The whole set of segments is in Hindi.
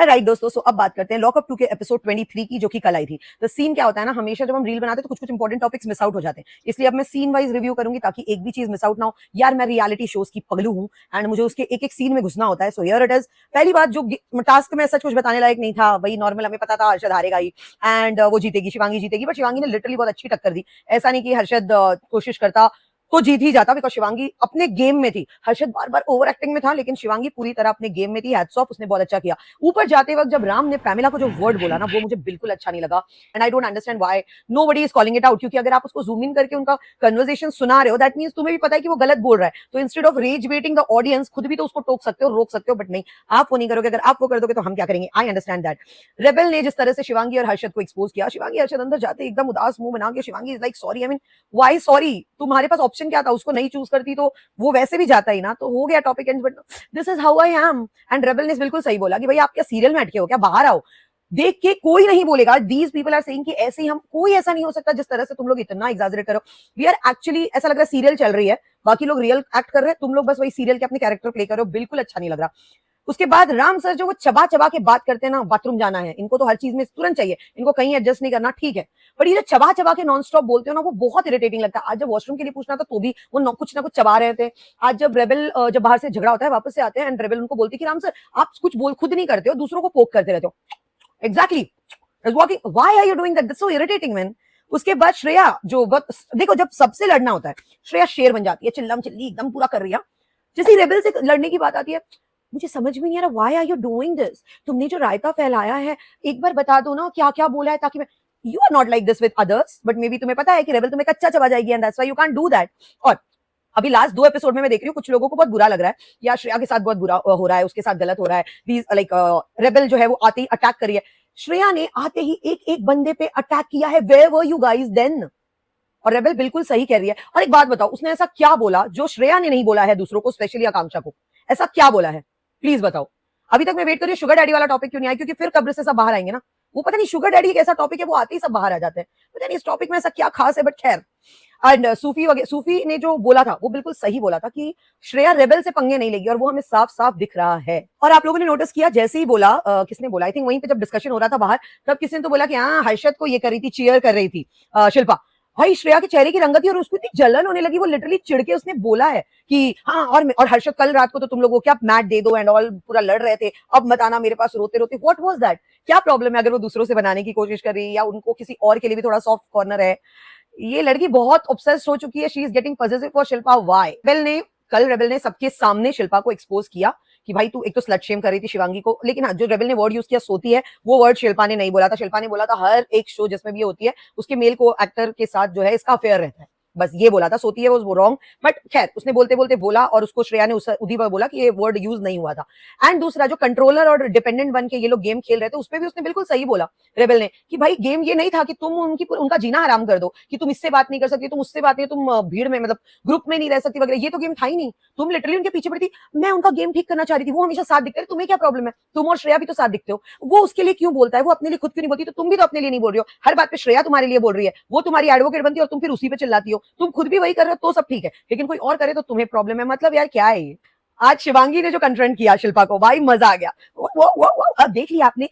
राइट दोस्तों, सो अब बात करते हैं लॉकअप 2 के एपिसोड 23 की, जो कि कल आई थी। तो सीन क्या होता है ना, हमेशा जब हम रील बनाते हैं तो कुछ कुछ इंपॉर्टेंट टॉपिक्स मिस आउट हो जाते हैं, इसलिए अब मैं सीन वाइज रिव्यू करूंगी ताकि एक भी चीज मिस आउट ना हो। यार मैं रियलिटी शोज की पगलू हूं एंड मुझे उसके एक एक सीन में घुसना होता है। So here it is. पहली बात, जो टास्क में सच कुछ बताने लायक नहीं था, वही नॉर्मल, हमें पता था हर्षद हारेगा ही एंड वो जीतेगी, शिवांगी जीतेगी, बट शिवांगी ने लिटरली बहुत अच्छी टक्कर दी। ऐसा नहीं कि हर्षद कोशिश करता तो जीत ही जाता, बिकॉज शिवांगी अपने गेम में थी। हर्षद बार बार ओवर एक्टिंग में था, लेकिन शिवांगी पूरी तरह अपने गेम में थी। हैट्स ऑफ, उसने बहुत अच्छा किया। ऊपर जाते वक्त जब राम ने पैमिला को जो वर्ड बोला ना, वो मुझे बिल्कुल अच्छा नहीं लगा and I don't understand why nobody is calling it out. क्योंकि अगर आप उसको जूम इन करके उनका कन्वर्सेशन सुना रहे हो, दैट मींस तुम्हें भी पता है कि वो गलत बोल रहा है। तो instead of raise waiting the audience, खुद भी तो उसको टोक सकते हो, रोक सकते हो, बट नहीं, आप वो नहीं करोगे। अगर आप वो कर दोगे तो हम क्या करेंगे? I understand that. रेबल ने जिस तरह से शिवांगी और हर्षद को एक्सपोज किया, शिवांगी हर्षद अंदर जाते एकदम उदास मुंह बना के, Shivangi is like sorry. I mean why sorry? तुम्हारे पास ऑप्शन क्या था? उसको नहीं चूज करती तो वो वैसे भी जाता ही ना, तो हो गया, topic and. But this is how I am. And rebel ने बिल्कुल सही बोला कि भाई आप क्या सीरियल में अटके हो क्या? बाहर आओ। देख के कोई नहीं बोलेगा। दीज पीपल आर सेइंग कि ऐसे ही हम, कोई ऐसा नहीं हो सकता जिस तरह से तुम लोग इतना एग्जैजरेट करो। वी आर एक्चुअली, ऐसा लग रहा है सीरियल चल रही है, बाकी लोग रियल एक्ट कर रहे हैं, तुम लोग बस वही सीरियल के अपने कैरेक्टर प्ले कर रहे हो। बिल्कुल अच्छा नहीं लग रहा। उसके बाद राम सर जो वो चबा चबा के बात करते हैं ना, बाथरूम जाना है, इनको तो हर चीज में तुरंत चाहिए, इनको कहीं एडजस्ट नहीं करना, ठीक है। पर ये जो चबा चबा के नॉन स्टॉप बोलते हो ना, वो बहुत इरिटेटिंग लगता है। आज जब वॉशरूम के लिए पूछना था तो भी वो कुछ ना कुछ चबा रहे थे। आज जब रेबल, जब बाहर से झगड़ा होता है, वापस से आते हैं एंड रेबल उनको बोलती कि राम सर आप कुछ बोल खुद नहीं करते हो, दूसरों को पोक करते रहते हो। Exactly, why are you doing that? That's so irritating man. उसके बाद श्रेया, जो देखो, जब सबसे लड़ना होता है, श्रेया शेर बन जाती है, चिल्लम चिल्ली एकदम पूरा कर रही है। जैसे रेबल से लड़ने की बात आती है, मुझे समझ में नहीं आ रहा, why are you doing this? तुमने जो रायता फैलाया है, एक बार बता दो ना क्या क्या बोला है, ताकि मैं, you are not like this with others, but maybe तुम्हें पता है कि रेबल तुम्हें कच्चा चबा जाएगी and that's why you can't do that. और अभी लास्ट 2 एपिसोड में मैं देख रही हूँ, कुछ लोगों को बहुत बुरा लग रहा है, या श्रेया के साथ बहुत बुरा हो रहा है, उसके साथ गलत हो रहा है, लाइक रेबल जो है वो आते ही अटैक करी है। श्रेया ने आते ही एक एक बंदे पे अटैक किया है। Where were you guys then? और रेबल बिल्कुल सही कह रही है। और एक बात बताओ, उसने ऐसा क्या बोला जो श्रेया ने नहीं बोला है दूसरों को, स्पेशली आकांक्षा को? ऐसा क्या बोला है? प्लीज बताओ। अभी तक मैं वेट कर रही हूँ, शुगर डैडी वाला टॉपिक क्यों नहीं आया? क्योंकि फिर कब्र से सब बाहर आएंगे ना। वो पता नहीं शुगर डैडी एक ऐसा टॉपिक है, वो आते ही सब बाहर आ जाते हैं। पता नहीं इस टॉपिक में ऐसा क्या खास है, बट खैर। एंड सूफी ने जो बोला था वो बिल्कुल सही बोला था कि श्रेया रेबल से पंगे नहीं लेगी, और वो हमें साफ साफ दिख रहा है। और आप लोगों ने नोटिस किया, जैसे ही बोला, किसने बोला, आई थिंक वहीं पे जब डिस्कशन हो रहा था बाहर, तब किसी ने तो बोला कि हाँ हर्षद को ये कर रही थी, चीयर कर रही थी शिल्पा। भाई श्रेया के चेहरे की रंगत थी और उसको इतनी जलन होने लगी, वो लिटरली चिढ़ के उसने बोला है कि हाँ, और हर्षद कल रात को तो तुम लोग वो क्या मैट दे दो एंड ऑल पूरा लड़ रहे थे, अब मत आना मेरे पास रोते रोते। What was that? क्या प्रॉब्लम है अगर वो दूसरों से बनाने की कोशिश कर रही है, या उनको किसी और के लिए भी थोड़ा सॉफ्ट कॉर्नर है? ये लड़की बहुत ऑब्सेस्ड हो चुकी है। She is getting possessive for Shilpa. Why? कल रेबल ने सबके सामने शिल्पा को एक्सपोज किया कि भाई तू एक तो स्लट शेम कर रही थी शिवांगी को, लेकिन हाँ, जो रेबल ने वर्ड यूज किया सोती है, वो वर्ड शिल्पा ने नहीं बोला था। शिल्पा ने बोला था हर एक शो जिसमें भी ये होती है, उसके मेल को एक्टर के साथ जो है इसका अफेयर रहता है, बस ये बोला था। सोती है वो रॉन्ग, बट खैर उसने बोलते बोलते बोला, और उसको श्रेया ने उदी पर बोला कि ये वर्ड यूज नहीं हुआ था। एंड दूसरा, जो कंट्रोलर और डिपेंडेंट बन के ये लोग गेम खेल रहे थे, उसपे भी उसने बिल्कुल सही बोला रेबल ने कि भाई गेम ये नहीं था कि तुम उनका जीना हराम कर दो, कि तुम इससे बात नहीं कर सकती, तुम उससे बात नहीं, तुम भीड़ में मतलब ग्रुप में नहीं रह सकती वगैरह। ये तो गेम था ही नहीं। तुम लिटरली उनके पीछे पड़ी थी। मैं उनका गेम ठीक करना चाह रही थी, वो हमेशा साथ दिखते थे, तुम्हें क्या प्रॉब्लम है? तुम और श्रेया भी तो साथ दिखते हो। वो उसके लिए क्यों बोलता है? वो अपने लिए खुद क्यों नहीं बोलती? तो तुम भी तो अपने लिए नहीं बोल रही हो। हर बात पे श्रेया तुम्हारे लिए बोल रही है, वो तुम्हारी एडवोकेट बनती है और तुम फिर उसी पे चिल्लाती हो। तुम खुद भी वही कर रहे हो तो सब ठीक है, लेकिन कोई और करे तो तुम्हें प्रॉब्लम है। मतलब यार क्या है ये? आज शिवांगी ने जो कन्फ्रंट किया शिल्पा को, भाई मजा आ गया। वो देख लिया आपने?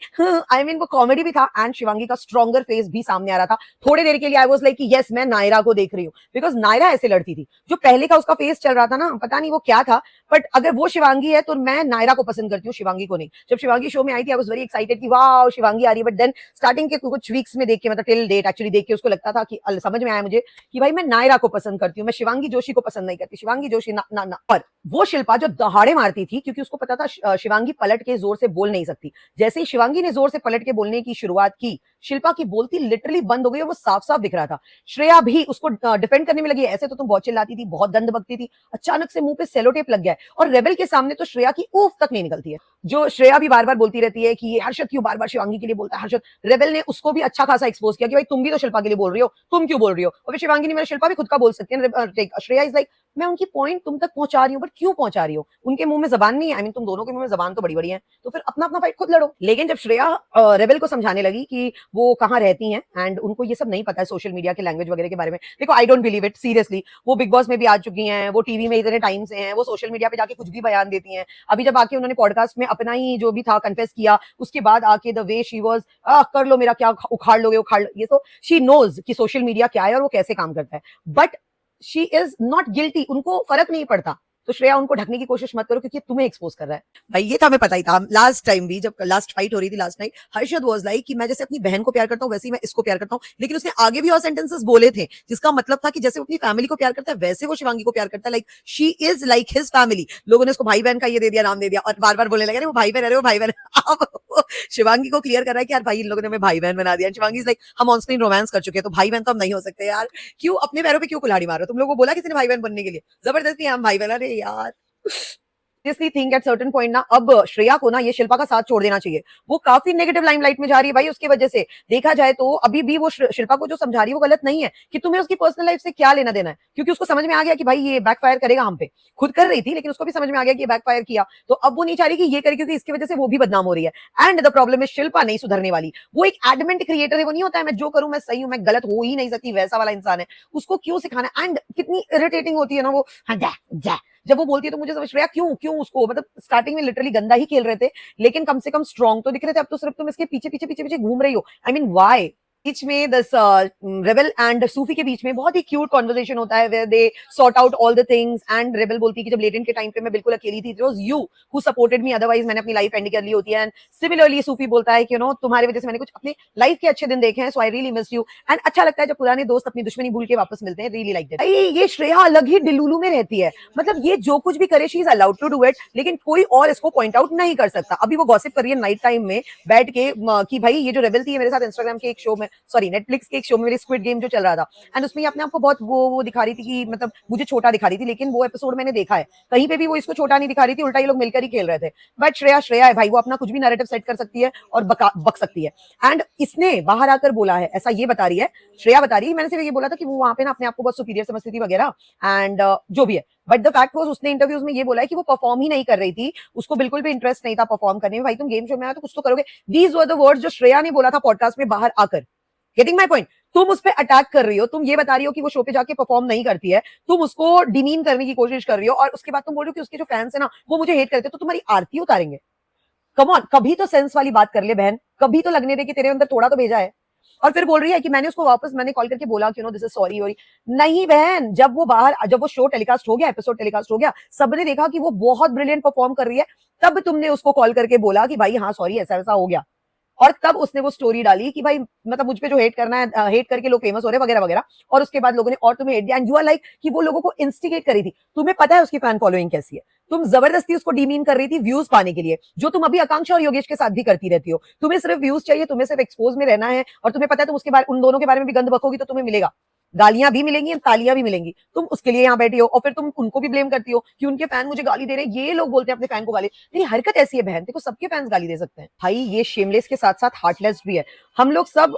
आई मीन वो कॉमेडी भी था एंड शिवांगी का स्ट्रॉन्गर फेस भी सामने आ रहा था। थोड़ी देर के लिए आई वाज लाइक कि यस, मैं नायरा को देख रही हूँ, बिकॉज नायरा ऐसे लड़ती थी। जो पहले का उसका फेस चल रहा था ना, पता नहीं वो क्या था, बट अगर वो शिवांगी है तो मैं नायरा को पसंद करती हूँ, शिवांगी को नहीं। जब शिवांगी शो में आई थी, आई वाज वेरी एक्साइटेड कि वाह शिवांगी आ रही है, बट देन स्टार्टिंग के कुछ वीक्स में देख के, मतलब टिल डेट एक्चुअली देख के, उसको लगता था कि समझ में आया मुझे कि भाई मैं नायरा को पसंद करती हूँ, मैं शिवांगी जोशी को पसंद नहीं करती। शिवांगी जोशी ना ना ना। और वो शिल्पा जो दहाड़े मारती थी, क्योंकि उसको पता था शिवांगी पलट के जोर से बोल नहीं सकती। जैसे ही शिवांगी ने जोर से पलट के बोलने की शुरुआत की, शिल्पा की बोलती लिटरली बंद हो गई, और वो साफ साफ दिख रहा था। श्रेया भी उसको डिफेंड करने में लगी, ऐसे तो तुम बहुत चिल्लाती थी, बहुत गंद बकती थी, अचानक से मुंह पे सेलो टेप लग गया है। और रेबल के सामने तो श्रेया की ऊफ तक नहीं निकलती है। जो श्रेया भी बार बार बोलती रहती है कि ये हर्षद क्यों बार बार शिवांगी के लिए बोलता है, हर्षद। रेबल ने उसको भी अच्छा खासा एक्सपोज किया कि भाई तुम भी तो शिल्पा के लिए बोल रही हो, तुम क्यों बोल रही हो? और फिर शिवांगी ने, मेरा शिल्पा भी खुद का बोल सकती है। श्रेया इज लाइक मैं उनकी पॉइंट तुम तक पहुंचा रही हूँ, बट क्यों पहुंचा रही हो? उनके मुंह में जबान नहीं है, आई मीन तुम दोनों के मुंह में जबान तो बड़ी बड़ी है, तो फिर अपना अपना फाइट खुद लड़ो। लेकिन जब श्रेया रेबल को समझाने लगी कि वो कहाँ रहती हैं एंड उनको ये सब नहीं पता है सोशल मीडिया के लैंग्वेज वगैरह के बारे में, देखो I don't believe it seriously. वो बिग बॉस में भी आ चुकी हैं, वो टीवी में इतने टाइम से हैं, वो सोशल मीडिया पे जाके कुछ भी बयान देती हैं। अभी जब आके उन्होंने पॉडकास्ट में अपना ही जो भी था कन्फेस किया, उसके बाद आके द वे शी वाज, कर लो मेरा क्या उखाड़ लोगे उखाड़ लो, ये तो शी नोज कि सोशल मीडिया क्या है और वो कैसे काम करता है, but she is not guilty, उनको फर्क नहीं पड़ता। तो श्रेया उनको ढकने की कोशिश मत करो क्योंकि तुम्हें एक्सपोज कर रहा है। भाई ये था, हमें पता ही था। लास्ट टाइम भी जब लास्ट फाइट हो रही थी last night, Harshad was like कि मैं जैसे अपनी बहन को प्यार करता हूँ वैसे ही मैं इसको प्यार करता हूँ, लेकिन उसने आगे भी और सेंटेंसेस बोले थे जिसका मतलब था कि जैसे वो अपनी फैमिली को प्यार करता है वैसे वो शिवांगी को प्यार करता है, like she is like his family. लोगों ने उसको भाई बहन का ये दे दिया, नाम दे दिया और बार बार बोलने लगे वो भाई बहन, अरे वो भाई बहन। अब शिवांगी को क्लियर कर रहा है कि यार भाई इन लोगों ने हमें भाई बहन बना दिया। शिवांगी इज लाइक हम ऑन स्क्रीन रोमांस कर चुके हैं तो भाई बहन तो हम नहीं हो सकते यार, क्यों अपने पैरों पे क्यों कुल्हाड़ी मारो? तुम लोग को बोला किसी ने भाई बहन बनने के लिए? जबरदस्ती हम भाई बहन, अरे यार। Seriously think at certain point ना अब श्रेया को ना ये शिल्पा का साथ छोड़ देना चाहिए। वो काफी नेगेटिव लाइमलाइट में जा रही है भाई उसकी वजह से। देखा जाए तो अभी भी वो शिल्पा को जो समझा रही है वो गलत नहीं है कि तुम्हें उसकी पर्सनल लाइफ से क्या लेना देना है, क्योंकि उसको समझ में आ गया कि भाई ये बैकफायर करेगा हम पे। खुद कर रही थी लेकिन उसको भी समझ में आ गया कि ये बैकफायर किया, तो अब वो नहीं चाह रही कि ये करे क्योंकि इसकी वजह से वो भी बदनाम हो रही है। एंड द प्रॉब्लम है शिल्पा नहीं सुधरने वाली। वो एक एडमेंट क्रिएटर है, वो नहीं होता है मैं जो करूं मैं सही हूं, मैं गलत हो ही नहीं सकती, वैसा वाला इंसान है। उसको क्यों सिखाना? एंड कितनी इरिटेटिंग होती है ना वो, हाँ, जब वो बोलती है तो मुझे समझ रहा क्यों क्यों उसको, मतलब स्टार्टिंग में लिटरली गंदा ही खेल रहे थे लेकिन कम से कम स्ट्रॉन्ग तो दिख रहे थे, अब तो सिर्फ तुम इसके पीछे पीछे पीछे पीछे घूम रही हो। I mean why? बीच में दस रेबल एंड सूफी के बीच में बहुत ही क्यूट कॉन्वर्सेशन होता है where they sort out all the things and Rebel बोलती है कि जब लेटेंट के टाइम पे मैं बिल्कुल अकेली थी, it was you who supported me, otherwise मैंने अपनी लाइफ एंड कर ली होती है। एंड सिमिलरली सूफी बोलता है कि यू नो तुम्हारी वजह से मैंने कुछ अपने लाइफ के अच्छे दिन देखे हैं, so I really miss you. And अच्छा लगता है जब पुराने दोस्त अपनी दुश्मनी भूल के वापस मिलते हैं, रियली लाइक दैट। ये श्रेया अलग ही डिलुलू में रहती है, मतलब ये जो कुछ भी करे she is allowed to do it, लेकिन कोई और इसको पॉइंट आउट नहीं कर सकता। अभी वो गॉसिप कर रही है नाइट टाइम में बैठ के कि भाई ये जो रेबल थी मेरे साथ इंस्टाग्राम के एक शो में, सॉरी नेटफ्लिक्स के एक शो में, मेरी स्क्विड गेम जो चल रहा था, एंड उसमें अपने आप को बहुत वो दिखा रही थी कि मतलब मुझे छोटा दिखा रही थी, लेकिन वो एपिसोड मैंने देखा है कहीं पे भी वो इसको छोटा नहीं दिखा रही थी, उल्टा ये लोग मिलकर ही खेल रहे थे। बट श्रेया है भाई, वो अपना कुछ भी नैरेटिव सेट कर सकती है और बक सकती है। एंड इसने बाहर आकर बोला है, ऐसा ये बता रही है, श्रेया बता रही है, मैंने सिर्फ ये बोला था कि वो वहां पे ना अपने आप को बहुत सुपीरियर समझती थी वगैरह एंड जो भी है, बट द फैक्ट वाज उसने इंटरव्यूज में ये बोला है कि वो परफॉर्म ही नहीं कर रही थी, उसको बिल्कुल भी इंटरेस्ट नहीं था परफॉर्म करने में। भाई तुम गेम शो में आए तो कुछ तो करोगे। दीज वर द वर्ड्स जो श्रेया ने बोला था पॉडकास्ट में बाहर आकर। Getting my point? तुम उस पर अटैक कर रही हो, तुम ये बता रही हो कि वो शो पे जाके परफॉर्म नहीं करती है, तुम उसको डिमीन करने की कोशिश कर रही हो और उसके बाद तुम बोल रही हो कि उसके जो फैंस है ना वो मुझे हेट करते हैं, तो तुम्हारी आरती उतारेंगे। कम ऑन, कभी तो सेंस वाली बात कर ले बहन, कभी तो लगने दे कि तेरे अंदर थोड़ा तो भेजा है। और फिर बोल रही है कि मैंने उसको वापस मैंने कॉल करके बोला कि no this is sorry worry. नहीं बहन, जब वो बाहर, जब वो शो टेलीकास्ट हो गया, एपिसोड टेलीकास्ट हो गया, सबने देखा कि वो बहुत ब्रिलियंट परफॉर्म कर रही है, तब तुमने उसको कॉल करके बोला कि भाई हाँ सॉरी ऐसा ऐसा हो गया। और तब उसने वो स्टोरी डाली कि भाई मतलब मुझ पे जो हेट करना है, हेट करके लोग फेमस हो रहे वगैरह वगैरह, और उसके बाद लोगों ने और तुम्हें हेट दिया एंड यू आर लाइक कि वो लोगों को इंस्टिगेट करी थी। तुम्हें पता है उसकी फैन फॉलोइंग कैसी है, तुम जबरदस्ती उसको डिमीन कर रही थी व्यूज पाने के लिए, जो तुम अभी आकांक्षा और योगेश के साथ भी करती रहती हो। तुम्हें सिर्फ व्यूज चाहिए, तुम्हें सिर्फ एक्सपोज में रहना है, और तुम्हें पता है तुम उसके बारे, उन दोनों के बारे में भी गंद बकोगी तो तुम्हें मिलेगा, गालियां भी मिलेंगी, तालियां भी मिलेंगी। तुम उसके लिए यहाँ बैठी हो और फिर तुम उनको भी ब्लेम करती हो कि उनके फैन मुझे गाली दे रहे हैं। ये लोग बोलते हैं अपने फैन को गाली, तेरी हरकत ऐसी है बहन, देखो सबके फैंस गाली दे सकते हैं भाई। ये शेमलेस के साथ साथ हार्टलेस भी है। हम लोग सब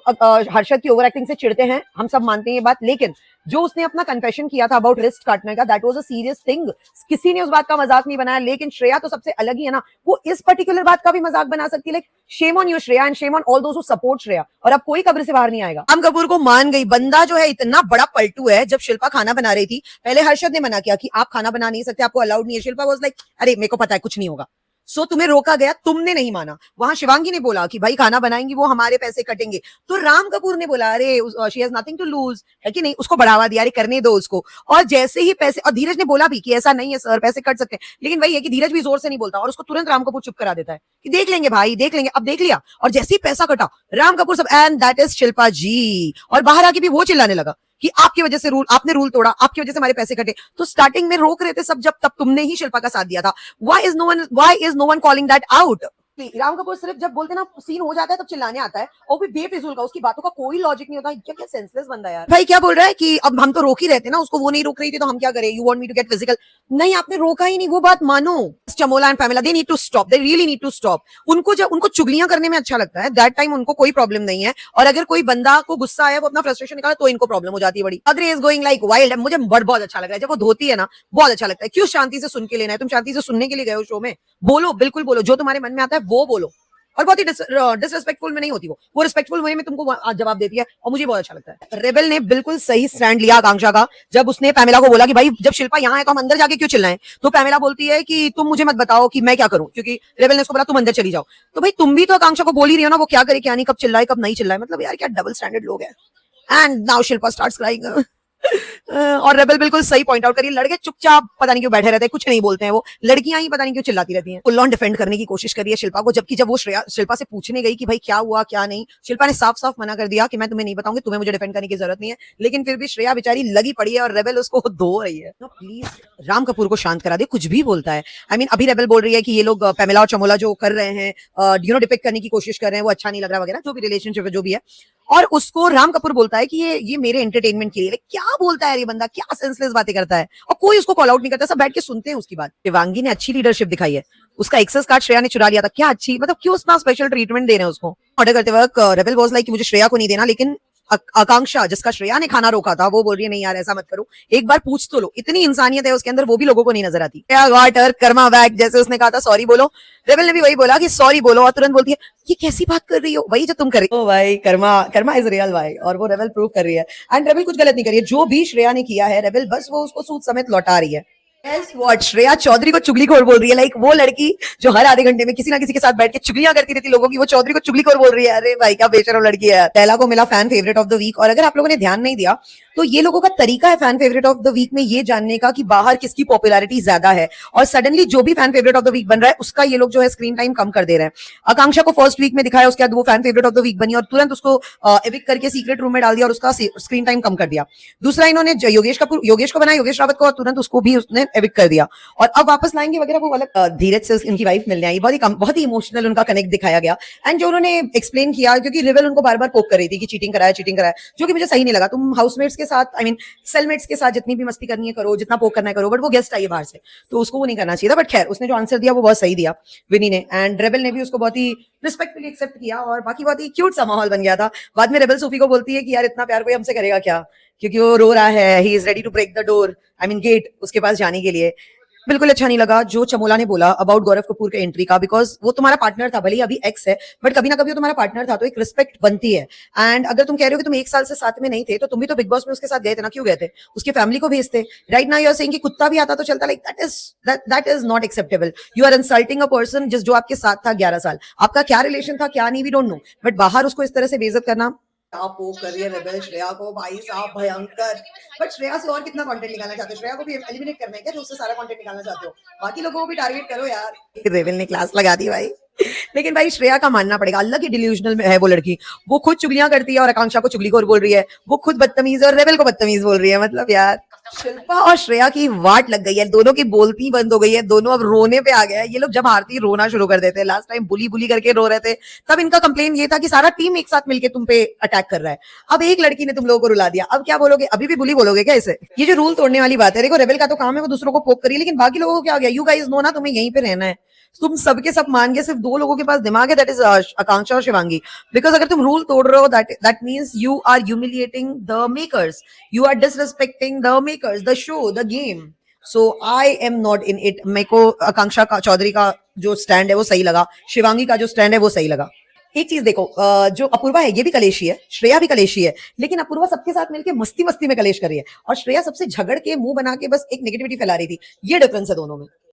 हर्षद की ओवर एक्टिंग से चिढ़ते हैं, हम सब मानते हैं ये बात, लेकिन जो उसने अपना कन्फेशन किया था अबाउट रिस्ट काटने का, that was a serious thing. किसी ने उस बात का मजाक नहीं बनाया, लेकिन श्रेया तो सबसे अलग ही है ना, वो इस पर्टिकुलर बात का भी मजाक बना सकती है। Like shame on you Shreya and shame on all those who support Shreya. और अब कोई कब्र से बाहर नहीं आएगा। राम कपूर को मान गई, बंदा जो है इतना बड़ा पलटू है। जब शिल्पा खाना बना रही थी, पहले हर्षद ने मना किया कि आप खाना बना नहीं सकते, आपको अलाउड नहीं है। शिल्पा वाज लाइक अरे मेरे को पता है कुछ नहीं होगा। सो तुम्हें रोका गया, तुमने नहीं माना। वहां शिवांगी ने बोला कि भाई खाना बनाएंगी वो, हमारे पैसे कटेंगे। तो राम कपूर ने बोला अरे she has nothing to lose, है कि नहीं, उसको बढ़ावा दिया, अरे करने दो उसको। और जैसे ही पैसे, और धीरज ने बोला भी कि ऐसा नहीं है सर, पैसे कट सकते हैं, लेकिन वही है कि धीरज भी जोर से नहीं बोलता और उसको तुरंत राम कपूर चुप करा देता है कि देख लेंगे भाई देख लेंगे। अब देख लिया, और जैसे ही पैसा कटा राम कपूर सब, एंड दैट इज शिल्पा जी। और बाहर आके भी वो चिल्लाने लगा कि आपकी वजह से रूल, आपने रूल तोड़ा, आपकी वजह से हमारे पैसे कटे। तो स्टार्टिंग में रोक रहे थे सब, जब तब तुमने ही शिल्पा का साथ दिया था। Why is no one calling that out? Ram Kapoor सिर्फ जब बोलते ना सीन हो जाता है तब चिल्लाने आता है, और भी बेफिजूल का, उसकी बातों का कोई लॉजिक नहीं होता। क्या क्या सेंसलेस बंदा है यार। भाई क्या बोल रहा है कि अब हम तो रोक ही रहते ना, उसको वो नहीं रोक रही थी तो हम क्या करें, you want me to get physical. नहीं, आपने रोका ही नहीं, वो बात मानो। Chamola and Pamela, they need to stop, they really need to stop. उनको जब उनको चुगलियां करने में अच्छा लगता है, दैट टाइम उनको कोई प्रॉब्लम नहीं है, और अगर कोई बंदा को गुस्सा आया, वो अपना फ्रस्ट्रेशन निकाला, तो इनको प्रॉब्लम हो जाती है बड़ी। अग्रे इज गोइंग लाइक वाइल्ड। मुझे बहुत अच्छा लग रहा है जब वो धोती है ना, बहुत अच्छा लगता है। क्यों शांति से सुन के लेना है, तुम शांति से सुनने के लिए गए हो शो में, बोलो, बिल्कुल बोलो, जो तुम्हारे मन में आता है वो बोलो। और बहुत ही डिसरिस्पेक्टफुल में नहीं होती, वो रिस्पेक्टफुल वे में तुमको जवाब देती है, और मुझे बहुत अच्छा लगता है। रेबल ने बिल्कुल सही स्टैंड लिया आकांक्षा का, जब उसने पैमेला को बोला कि भाई जब शिल्पा यहाँ है तो हम अंदर जाके क्यों चिल्लाएं, तो पैमेला बोलती है कि तुम मुझे मत बताओ कि मैं क्या करूं, क्योंकि रेबल ने उसको बोला तुम अंदर चली जाओ। तो भाई तुम भी तो आकांक्षा को बोल ही रही हो ना, वो क्या करे क्या नहीं, कब चिल्लाए कब नहीं चिल्लाए, मतलब यार क्या डबल स्टैंडर्ड लोग हैं। And now Shilpa starts crying. और रेबल बिल्कुल सही पॉइंट आउट करिए, लड़के चुपचाप पता नहीं क्यों बैठे रहते हैं, कुछ नहीं बोलते हैं, वो लड़कियां ही पता नहीं क्यों चिल्लाती रहती हैं। फुल ऑन डिफेंड करने की कोशिश करी है शिल्पा को, जबकि जब वो शिल्पा से पूछने गई कि भाई क्या हुआ क्या नहीं, शिल्पा ने साफ साफ मना कर दिया कि मैं तुम्हें नहीं बताऊंगी, तुम्हें मुझे डिफेंड करने की जरूरत नहीं है। लेकिन फिर भी श्रेया बेचारी लगी पड़ी है और रेबल उसको धो रही है। प्लीज राम कपूर को शांत करा दे, कुछ भी बोलता है। आई मीन अभी रेबल बोल रही है कि ये लोग पैमेला और चमोला जो कर रहे हैं, डिपिक्ट करने की कोशिश कर रहे हैं, वो अच्छा नहीं लग रहा वगैरह, जो भी रिलेशनशिप है जो भी है। और उसको राम कपूर बोलता है कि ये मेरे एंटरटेनमेंट के लिए। क्या बोलता है ये बंदा, क्या सेंसलेस बातें करता है, और कोई उसको कॉल आउट नहीं करता, सब बैठ के सुनते हैं उसकी बात। शिवांगी ने अच्छी लीडरशिप दिखाई है, उसका एक्सेस कार्ड श्रेया ने चुरा लिया था, क्या अच्छी, मतलब क्यों उतना स्पेशल ट्रीटमेंट दे रहे हैं उसको। ऑर्डर करते वक्त रेबल वाज लाइक कि मुझे श्रेया को नहीं देना, लेकिन आकांक्षा जिसका श्रेया ने खाना रोका था, वो बोल रही है नहीं यार ऐसा मत करो, एक बार पूछ तो लो। इतनी इंसानियत है उसके अंदर, वो भी लोगों को नहीं नजर आती। कर्मा बैक, जैसे उसने कहा था सॉरी बोलो, रेबल ने भी वही बोला कि सॉरी बोलो, और तुरंत बोलती है ये कैसी बात कर रही हो, वही जो तुम कर रही हो। भाई कर्मा, कर्मा इज रियल भाई, और वो रेबल प्रूव कर रही है। एंड रेबल कुछ गलत नहीं कर रही है, जो भी श्रेया ने किया है रेबल बस वो उसको सूद समेत लौटा रही है। Guess what? श्रेया चौधरी को चुगलीखोर बोल रही है, लाइक वो लड़की जो हर आधे घंटे में किसी ना किसी के साथ बैठ के चुगलियां करती रहती लोगों की, वो चौधरी को चुगलीखोर बोल रही है। अरे भाई क्या बेशरम लड़की है। तैला को मिला fan favourite of the week, और अगर आप लोगों ने ध्यान नहीं दिया तो ये लोगों का तरीका है fan favourite of the week में ये जानने का कि बाहर किसकी पॉपुलैरिटी ज्यादा है, और सडनली जो भी fan favourite of the week बन रहा है उसका ये लोग जो है स्क्रीन टाइम कम कर दे रहे हैं। आकांक्षा को फर्स्ट वीक में दिखाया, उसके बाद वो fan favourite of the week बनी और तुरंत उसको एविक करके सीक्रेट रूम में डाल दिया और उसका स्क्रीन टाइम कम कर दिया। दूसरा इन्होंने योगेश को बनाया, योगेश रावत को, और तुरंत उसको भी उसने एविक कर दिया, और अब वापस लाएंगे वगैरह वो अलग। धीरज से इनकी वाइफ मिलने आई, बहुत ही इमोशनल उनका कनेक्ट दिखाया गया। एंड जो उन्होंने एक्सप्लेन किया, क्योंकि रेबल उनको बार बार पोक कर रही थी कि चीटिंग कराया, जो कि मुझे सही नहीं लगा। तुम हाउसमेट्स के साथ, आई मीन सेलमेट्स के साथ जितनी भी मस्ती करनी है करो, जितना पोक करना है करो, बट वो गेस्ट आई है बाहर से, तो उसको वो नहीं करना चाहिए था। बट खैर उसने जो आंसर दिया वो बहुत सही दिया विनी ने, एंड रेबल ने भी उसको बहुत ही रिस्पेक्टफुली एक्सेप्ट किया, और बाकी बहुत ही क्यूट सा माहौल बन गया था। बाद में रेबल सोफी को बोलती है कि यार इतना प्यार कोई हमसे करेगा क्या, क्योंकि वो रो रहा है, he is ready to break the door, I mean gate उसके पास जाने के लिए। बिल्कुल अच्छा नहीं लगा जो चमोला ने बोला अबाउट गौरव कपूर के एंट्री का, बिकॉज वो तुम्हारा पार्टनर था, भले ही अभी एक्स है, बट कभी ना कभी वो तुम्हारा पार्टनर था, तो एक रिस्पेक्ट बनती है। एंड अगर तुम कह रहे हो कि तुम एक साल से साथ में नहीं थे, तो तुम भी तो बिग बॉस में उसके साथ गए थे ना, क्यों गए थे, उसकी फैमिली को भेजते। Right now you are saying कि कुत्ता भी आता तो चलता, like that is not acceptable. You are insulting a person जो आपके साथ था 11 साल, आपका क्या रिलेशन था क्या नहीं वी डोंट नो, बट बाहर उसको इस तरह से बेइज्जत करना, आप वो कर रही है रेबल श्रेया को, भाई साहब भयंकर। बट श्रेया से और कितना कंटेंट निकालना चाहते हो, श्रेया को भी एलिमिनेट करना है क्या, जो उससे सारा कंटेंट निकालना चाहते हो, बाकी लोगों को भी टारगेट करो यार। रेबल ने क्लास लगा दी भाई। लेकिन भाई श्रेया का मानना पड़ेगा, अल्लाह की डिल्यूजनल में है वो लड़की, वो खुद चुगलियां करती है और आकांक्षा को चुगलीखोर बोल रही है, वो खुद बदतमीज और रेबल को बदतमीज बोल रही है, मतलब यार शिल्पा और श्रेया की वाट लग गई है, दोनों की बोलती बंद हो गई है, दोनों अब रोने पे आ गया है। ये लोग जब हारती रोना शुरू कर देते हैं, लास्ट टाइम बुली करके रो रहे थे, तब इनका कंप्लेन ये था कि सारा टीम एक साथ मिलके तुम पे अटैक कर रहा है, अब एक लड़की ने तुम लोगों को रुला दिया, अब क्या बोलोगे, अभी भी बुली बोलोगे क्या इसे। ये जो रूल तोड़ने वाली बात है, देखो रेबल का तो काम है वो दूसरों को पोक करिए, लेकिन बाकी लोगों को क्या हो गया, यू गाइस नो ना तुम्हें यहीं पे रहना है, तुम सबके सब मान के सिर्फ दो लोगों के पास दिमाग है, दैट इज आकांक्षा और शिवांगी। बिकॉज अगर तुम रूल तोड़ रहे हो, that means you are humiliating the makers, you are disrespecting the makers, the show, the game. So I am not in it. मेरे को आकांक्षा का चौधरी का जो स्टैंड है वो सही लगा, शिवांगी का जो स्टैंड है वो सही लगा। एक चीज देखो, जो अपूर्वा है ये भी कलेशी है, श्रेया भी कलेशी है, लेकिन अपूर्वा सबके साथ मिलकर मस्ती मस्ती में कलेश कर रही है, और श्रेया सबसे झगड़ के मुंह बना के बस एक नेगेटिविटी फैला रही थी, ये डिफरेंस है दोनों में।